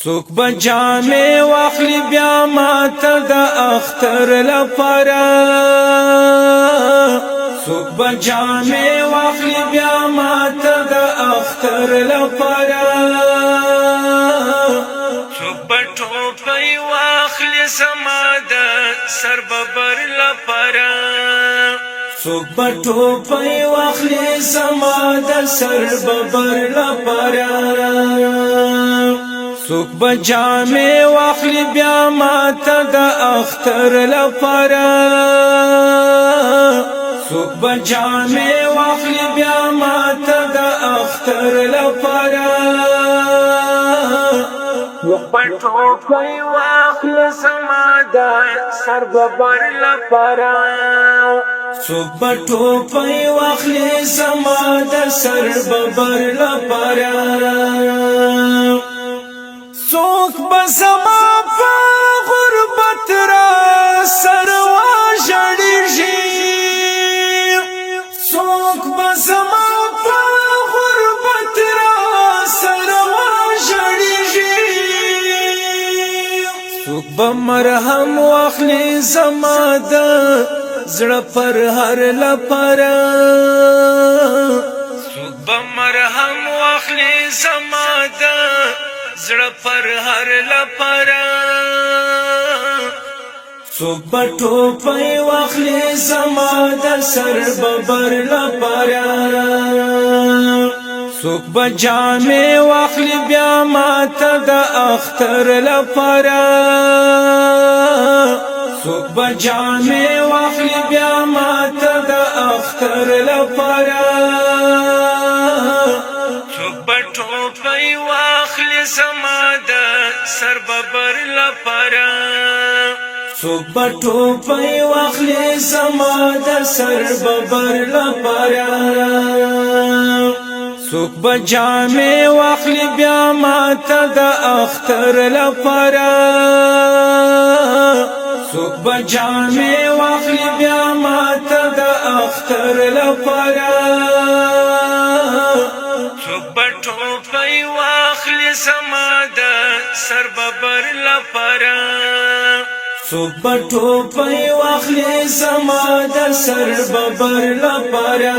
سوک بجامع واخلی بیا ماتا دا اختر لپارا سوک بجامع واخلی بیا ماتا دا اختر لپارا سوک بٹوپی واخلی زما دا سر ببر لپارا سوک بٹوپی واخلی زما دا سر ببر لپارا سوک بجامع واخلی بیا ماتا دا اختر لپارا سوک بجامع واخلی بیا ماتا دا اختر لپارا بٹوپی واخلی زما دا سر ببر لپارا سوک بٹوپی واخلی زما دا سر ببر لپارا سوک بزما پا غربت را سروا جڑیجی سوک بزما پا غربت را سروا جڑیجی سوک بمرحم واخلی زما دا زڑا پر ہر لپارا سوک بمرحم واخلی زما دا زڑا پر ہر لپارا سوک بٹوپی واخلی زما دا سر ببر لپارا سوک بجامع واخلی بیا ماتا دا اختر لپارا سوک بجامع واخلی بیا ماتا دا اختر لپارا بٹوپی واخلی زما دا سر ببر لپارا سوک بٹوپی واخلی زما دا سر ببر لپارا سوک بجامع واخلی بیا ماتا دا اختر لپارا سوک بجامع واخلی بیا ماتا دا اختر لپارا بٹوپی واخلی زما دا سر ببر لپارا سوک بٹوپی واخلی زما دا سر ببر لپارا